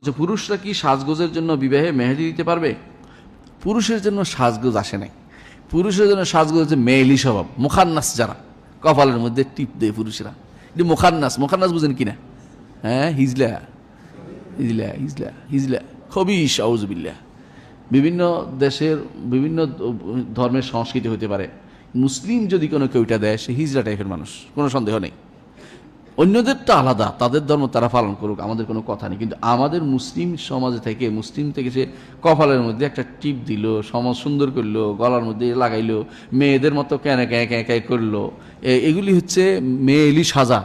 যে পুরুষরা কি সাজগোজের জন্য বিবাহে মেহেদি দিতে পারবে? পুরুষের জন্য সাজগোজ আসে নাই। পুরুষের জন্য সাজগোজ হচ্ছে মেয়েলি স্বভাব, মুখান্নাস যারা কপালের মধ্যে টিপ দেয় পুরুষরা, এটি মুখান্নাস। মুখান্নাস বুঝেন কিনা? হ্যাঁ, হিজলা হিজলা হিজলা হিজলা খবিশ আউযুবিল্লাহ। বিভিন্ন দেশের বিভিন্ন ধর্মের সংস্কৃতি হতে পারে, মুসলিম যদি কোনো কেউটা দেয় সে হিজলা টাইপের মানুষ, কোনো সন্দেহ নেই। অন্যদেরটা আলাদা, তাদের ধর্ম তারা পালন করুক, আমাদের কোনো কথা নেই। কিন্তু আমাদের মুসলিম সমাজে থেকে সে কপালের মধ্যে একটা টিপ দিল, সমাজ সুন্দর করলো, গলার মধ্যে লাগাইলো, মেয়েদের মতো ক্যাঁ ক্যাঁ ক্যাঁ ক্যাঁ করলো, এগুলি হচ্ছে মেয়েলি সাজা।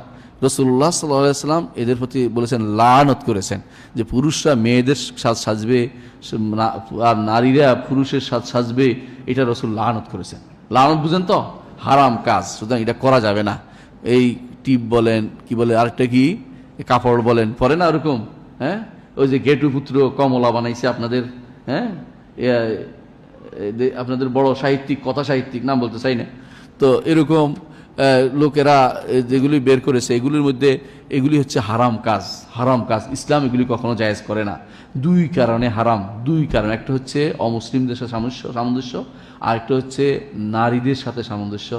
রাসূলুল্লাহ সাল্লাল্লাহু আলাইহি ওয়াসাল্লাম এদের প্রতি বলেছেন, লানত করেছেন যে পুরুষরা মেয়েদের সাজ সাজবে আর নারীরা পুরুষের সাজ সাজবে, এটা রাসূল লানত করেছেন। লানত বুঝেন তো? হারাম কাজ, সুতরাং এটা করা যাবে না। এই টিপ বলেন, কি বলে আরেকটা কি কাপড় বলেন, পরে না ওরকম, হ্যাঁ, ওই যে গেটু পুত্র কমলা বানাইছে আপনাদের, হ্যাঁ, আপনাদের বড় সাহিত্যিক, কথা সাহিত্যিক, নাম বলতে চাই না, তো এরকম লোকেরা যেগুলি বের করেছে এগুলির মধ্যে এগুলি হচ্ছে হারাম কাজ। হারাম কাজ, ইসলাম এগুলি কখনো জায়েজ করে না। দুই কারণে হারাম, দুই কারণ। একটা হচ্ছে অমুসলিমদের সাথে সামঞ্জস্য, আর একটা হচ্ছে নারীদের সাথে সামঞ্জস্য।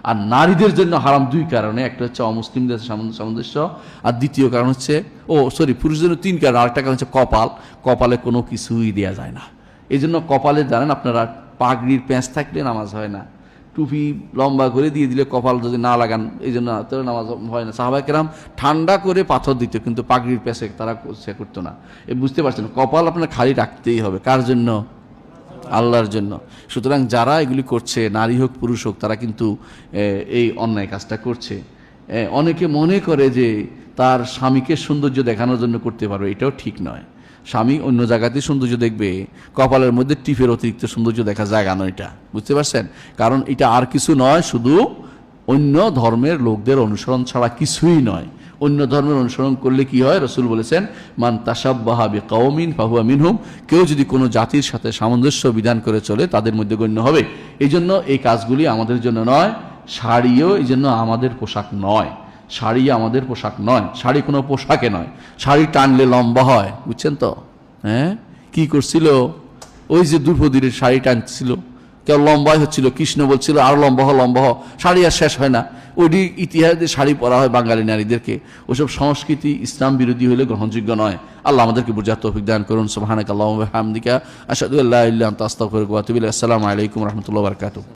আর নারীদের জন্য হারাম দুই কারণে, একটা হচ্ছে অমুসলিমদের সামঞ্জস্য, আর দ্বিতীয় কারণ হচ্ছে পুরুষদের জন্য তিন কারণ। আরেকটা কারণ হচ্ছে কপাল, কপালে কোনো কিছুই দেওয়া যায় না। এই জন্য কপালে জানেন আপনারা, পাগড়ির প্যাঁচ থাকলে নামাজ হয় না, টুপি লম্বা করে দিয়ে দিলে কপাল যদি না লাগান, এই জন্য নামাজ হয় না। সাহাবায়ে কেরাম ঠান্ডা করে পাথর দিত, কিন্তু পাগড়ির প্যাঁচে তারা সে করতো না। বুঝতে পারছেন, কপাল আপনার খালি রাখতেই হবে। কার জন্য? আল্লাহর জন্য। সুতরাং যারা এগুলি করছে, নারী হোক পুরুষ হোক, তারা কিন্তু এই অন্যায় কাজটা করছে। অনেকে মনে করে যে তার স্বামীকে সৌন্দর্য দেখানোর জন্য করতে পারবে, এটাও ঠিক নয়। স্বামী অন্য জায়গাতেই সৌন্দর্য দেখবে, কপালের মধ্যে টিপের অতিরিক্ত সৌন্দর্য দেখা জায়গা নয় এটা, বুঝতে পারছেন? কারণ এটা আর কিছু নয়, শুধু অন্য ধর্মের লোকদের অনুসরণ ছাড়া কিছুই নয়। অন্য ধর্মের অনুসরণ করলে কি হয়? রাসূল বলেছেন, মান তাশাব্বাহা বিকাওমিন ফাহুয়া মিনহুম, কেউ যদি কোনো জাতির সাথে সামঞ্জস্য বিধান করে চলে তাদের মধ্যে গণ্য হবে। এই জন্য এই কাজগুলি আমাদের জন্য নয়। শাড়িও এই জন্য আমাদের পোশাক নয়। শাড়ি আমাদের পোশাক নয়, শাড়ি কোনো পোশাকে নয়। শাড়ি টানলে লম্বা হয়, বুঝছেন তো? হ্যাঁ, কি করছিল ওই যে দ্রৌপদীর শাড়ি টানছিল, কেউ লম্বাই হচ্ছিল, কৃষ্ণ বলছিল আর লম্বা হ লম্বা হ, শাড়ি আর শেষ হয় না। ওইটি ইতিহাসে শাড়ি পরা হয় বাঙালি নারীদেরকে। ওসব সংস্কৃতি ইসলাম বিরোধী হলে গ্রহণযোগ্য নয়। আল্লাহ আমাদেরকে বুঝার তৌফিক দান করুন। সুবহানাকাল্লাহুম্মা ওয়া বিহামদিকা আশহাদু আল্লা ইলাহা ইল্লা আনতা আস্তাগফিরুকা ওয়া আতুবু ইলাইক। আসসালামু আলাইকুম ওয়া রাহমাতুল্লাহি ওয়া বারাকাতুহু।